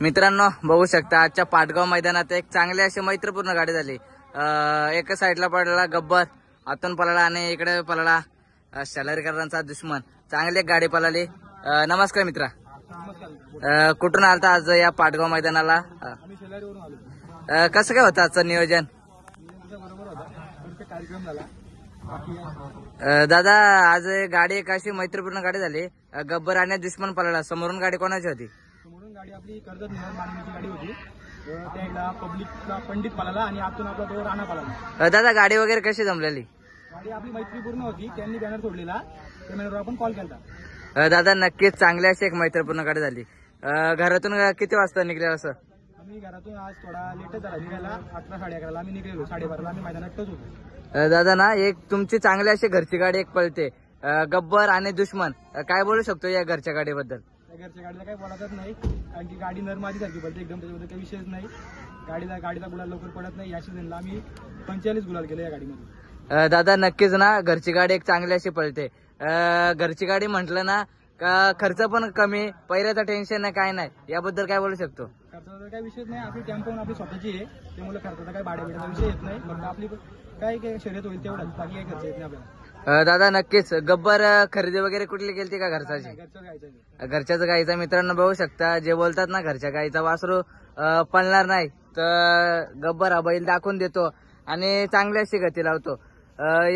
मित्रांनो बघू शकता आजच्या पाटगाव मैदानात एक चांगली अशी मैत्रीपूर्ण गाडी झाली। एका साईडला पडला गब्बर, आतून पळाला आणि इकडे पळाला शलारीकरांचा दुश्मन। चांगली एक गाडी पळाली। नमस्कार मित्रा, कुठून आलता आज या पाटगाव मैदानाला? कसं काय होतं आजचं नियोजन? दादा आज गाडी एक अशी मैत्रीपूर्ण गाडी झाली, गब्बर आणि दुश्मन पळाला। समोरून गाडी कोणाची होती? गाडी आपली कर्जत माननीची गाडी होती, त्याला पब्लिकला पंडित पळाला आणि आतून आपला तो राणा पळाला। दादा गाडी वगैरे कशी जमलेली? गाडी आपली मैत्रीपूर्ण होती, त्यांनी बॅनर सोडलेला, त्या बॅनरवर आपण कॉल केला। दादा नक्कीच चांगली अशी एक मैत्रीपूर्ण गाडी झाली। घरातून किती वाजता निघले? असं आम्ही घरातून आज थोडा लेटच झाला निघायला, 11-11:30 आम्ही निघलेलो, 12:30 आम्ही मैदानात टच होतो। दादा ना एक तुमची चांगली अशी घरची गाडी एक पळते, गब्बर आणि दुश्मन, काय बोलू शकतो या घरच्या गाडीबद्दल? घरच्या गाडीला काही बोलायचंच नाही, कारण की गाडी नरमादी सारखी पडते एकदम, त्याच्याबद्दल काही विषयच नाही। गाडीचा गुलाल लवकर पडत नाही, याशी त्यांना आम्ही 45 गुलाल केले या गाडीमध्ये। दादा नक्कीच ना घरची गाडी एक चांगली अशी पळते। घरची गाडी म्हटलं ना का खर्च पण कमी, पहिल्याचं टेन्शन नाही, काय नाही, याबद्दल काय बोलू शकतो? खर्चाचा काही विषय नाही, आपली टेम्पो आपली स्वतःची आहे, त्यामुळे खर्चाचा काही भाड्याचा विषय येत नाही, फक्त आपली काय शर्यत होईल तेवढाच, बाकी काही खर्च येत नाही आपल्याला। दादा नक्कीच गब्बर खरेदी वगैरे कुठली केली का घरचाची? घरच्याच गाईचा। मित्रांनो बघू शकता, जे बोलतात ना घरच्या गाईचा वासरू पळणार नाही, तर गब्बर हा बैल दाखवून देतो आणि चांगली अशी गती लावतो।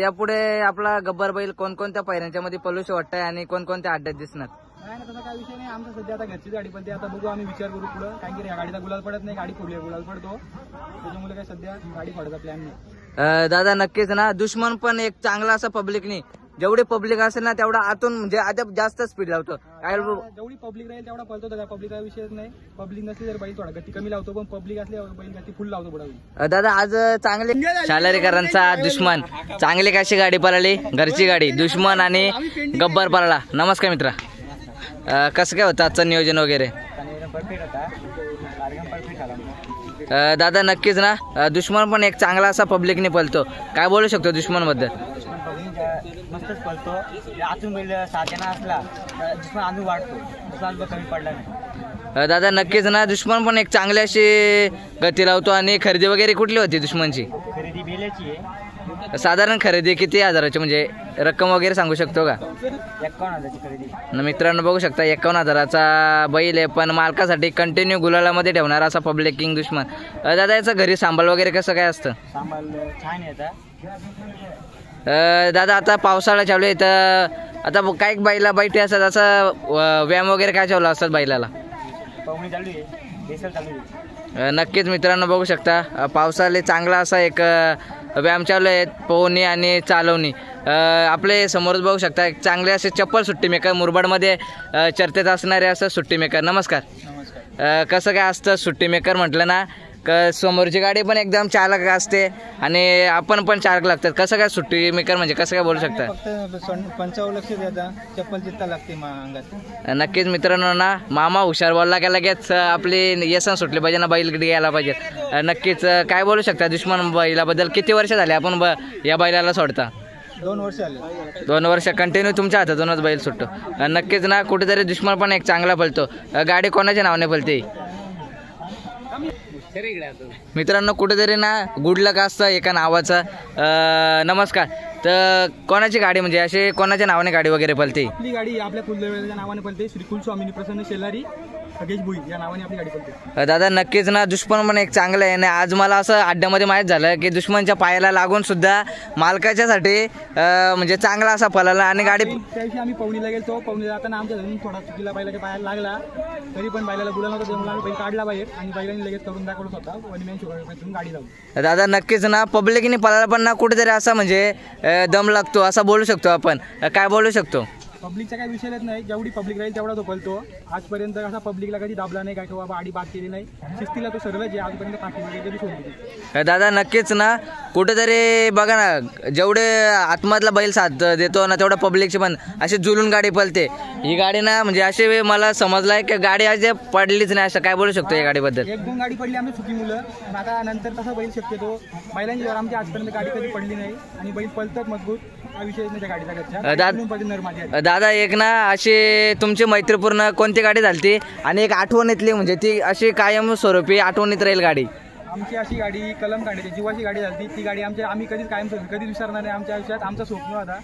यापुढे आपला गब्बर बैल कोणकोणत्या पैऱ्यांच्या मध्ये पळूशी वाटतंय आणि कोणकोणत्या अड्ड्यात दिसणार? नाही ना, तसा काही विषय नाही आमचा सध्या। आता घरची गाडी पण ते आता बघू, आम्ही विचार करू पुढं, कारण की या गाडीचा गुलाल पडत नाही, गाडी फोडली गुलाल पडतो, त्याच्यामुळे काही सध्या गाडी फोडायचा प्लॅन नाही। दादा नक्कीच ना दुश्मन पण एक चांगला असा पब्लिकनी, जेवढी पब्लिक असेल ना तेवढा आतून म्हणजे आता जास्त स्पीड लावतो। जेवढी पब्लिक राहील तेवढा पळतो, त्या पब्लिकचा विषयच नाही। पब्लिक नसली तर बैल थोडा गती कमी लावतो, पण पब्लिक असल्यावर बैल गती फुल लावतो पुढे। दादा आज चांगले शालारीकरांचा दुश्मन, चांगली कशी गाडी पळाली, घरची गाडी, दुश्मन आणि गब्बर पळाला। नमस्कार मित्रा, कसं काय होतं आजचं नियोजन वगैरे? दादा नक्कीच ना दुश्मन पण एक चांगला असा पब्लिकने पळतो, काय बोलू शकतो दुश्मन बद्दल? मस्तच पळतो, आतून बैल साधना असला दुश्मन आम्ही वाढतो, कमी पडला नाही। दादा नक्कीच ना दुश्मन पण एक चांगली अशी गती लावतो। आणि खरेदी वगैरे कुठली होती दुश्मनची? खरेदी बेल्याची आहे। साधारण खरेदी किती हजाराची, म्हणजे रक्कम वगैरे सांगू शकतो का? 51,000ची खरेदी। मित्रांनो बघू शकता 51,000चा बैल आहे, पण मालकासाठी कंटिन्यू गुलालामध्ये ठेवणारा असा पब्लिक किंग दुश्मन। दादा याचं घरी सांभाळ वगैरे कसं काय असतं? सांभाळ छान आहे आता। दादा आता पावसाळा चालू आहे, तर आता काही बैला बैठी असतात, असं व्यायाम वगैरे काय चालू असतात बैलाला? पवनी चालू आहे, बेसल चालू आहे। नक्कीच मित्रांनो बघू शकता पावसाळ्यात चांगला असा एक व्यायाम चालू आहे, पोहणी आणि चालवणी। आपले समोरच बघू शकता एक चांगले असे चप्पल सुट्टी मेकर, मुरबाडमध्ये चर्चेत असणारे असं सुट्टी मेकर। नमस्कार, कसं काय असतं सुट्टी मेकर म्हटलं ना, समोरची गाडी पण एकदम चालक असते आणि आपण पण चालक लागतात, कसं काय सुट्टी मेकर म्हणजे कसं काय बोलू शकता? फक्त पंचावर लक्ष द्यायचा, चप्पल चित्ता लागते अंगात। नक्कीच मित्रांनो ना मामा हुशार बोलला की लगेच आपली यसन सुटली पाहिजे ना, बैल घ्यायला पाहिजे। नक्कीच काय बोलू शकता दुश्मन बैलाबद्दल? किती वर्ष झाले आपण या बैलाला सोडता? 2 वर्ष आले। 2 वर्ष कंटिन्यू तुमच्या हातातूनच बैल सुटतो। नक्कीच ना कुठेतरी दुश्मन पण एक चांगला पळतो। गाडी कोणाच्या नावाने पळते? मित्रांनो कुठेतरी ना गुड लक असतं एका नावाचं। नमस्कार, तर कोणाची गाडी म्हणजे अशी कोणाच्या नावाने गाडी वगैरे पळते? आपली गाडी आपल्या कुलदेवतेच्या नावाने पळते, श्री कुलस्वामिनी प्रसन्न शेलारी खगेश भुई या नावाने आपली गाडी पळते। दादा नक्कीच ना दुश्मन पण एक चांगलं आहे, आणि आज मला असं अड्ड्यामध्ये माहीत झालं की दुश्मनच्या पायाला लागून सुद्धा मालकाच्यासाठी म्हणजे चांगला असा पळाला आणि गाडी। त्यादिवशी आम्ही पवनीला गेलो, पवनीला जाताना आमच्या घरून थोडा चुकीला बैलाच्या पायाला लागला, तरी पण बैलाला गुलाल नव्हता, त्यामुळे आम्ही बैल काढला बाहेर आणि बैलांनी लगेच करून दाखवलं होता, वनमॅन शुगरपासून गाडी लावली। दादा नक्कीच ना पब्लिकने पळाला पण ना कुठेतरी असा म्हणजे दम लागतो असं बोलू शकतो आपण, काय बोलू शकतो? पब्लिकचा काही विषय येत नाही, जेवढी पब्लिक राहील तेवढा तो पळतो। आजपर्यंत असा पब्लिकला कधी दाबला नाही, काय किंवा आडी बाद केली नाही, शिस्तीला तो सर्व जे आजपर्यंत पाठी कधी सोडली। दादा नक्कीच ना कुठेतरी बघा ना, जेवढे आतमधला बैल साथ देतो ना तेवढा पब्लिकची पण अशी जुलून गाडी पळते। ही गाडी ना म्हणजे अशी मला समजलाय की गाडी आज पडलीच नाही, असं काय बोलू शकतो या गाडीबद्दल? 1-2 गाडी पडली आम्ही चुकी मुलं, आता नंतर तसा बैल शक्यतो बैलांची आमची आजपर्यंत गाडी कधी पडली नाही आणि बैल पळतात मजबूत हा विषय नाही त्या गाडीचा घरच्या माझी आहे. दादा एक ना अशी तुमची मैत्रीपूर्ण कोणती गाडी झालती आणि एक आठवणीतली म्हणजे ती अशी कायम स्वरूपी आठवणीत राहील गाडी? आमची अशी गाडी कलम काढायची जीवाची गाडी झाली ती गाडी आम्ही कधीच कायम कधीच विसरणार नाही. आमच्या आयुष्यात आमचं स्वप्न होता.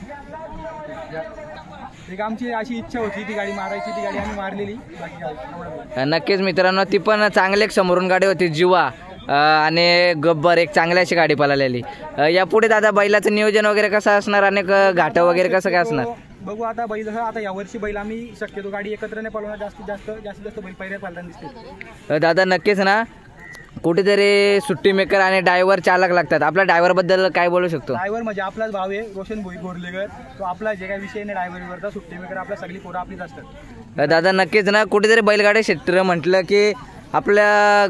एक आमची अशी इच्छा होती ती गाडी मारायची. ती गाडी आम्ही मारलेली. बाकी नक्कीच मित्रांनो, ती पण चांगली एक समोरून गाडी होती जीवा आणि गब्बर, एक चांगली अशी गाडी पळालेली. यापुढे दादा बैलाचं नियोजन वगैरे कसं असणार आणि घाट वगैरे कसं काय असणार? बघू आता बैल जसं आता यावर्षी बैल आम्ही शक्यतो गाडी एकत्र नाही पळवणार. जास्तीत जास्त बैल पहिल्या पाळताना दिसते. दादा नक्कीच ना, कुठेतरी सुट्टी मेकर आणि ड्रायव्हर चालक लागतात. आपल्या ड्रायव्हर बद्दल काय बोलू शकतो? ड्रायव्हर म्हणजे आपलाच भाव आहे रोशन भोई गोरलेकर. तो आपला जे काही विषय नाही ड्रायव्हरवरचा सुट्टी मेकर आपल्या सगळी पोरं आपलीच असतात. दादा नक्कीच ना, कुठेतरी बैलगाडी क्षेत्र म्हटलं की आपल्या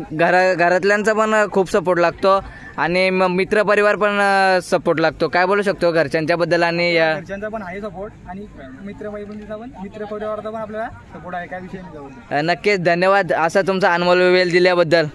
घरातल्यांचा पण खूप सपोर्ट लागतो आणि मित्रपरिवार पण सपोर्ट लागतो. काय बोलू शकतो घरच्यांच्या बद्दल? आणि घरच्यांचा पण आहे सपोर्ट आणि मित्रपरिवाराचा पण आपल्याला सपोर्ट आहे. काय विषय नाही. नक्कीच धन्यवाद असा तुमचा अनुभव वेळ दिल्याबद्दल.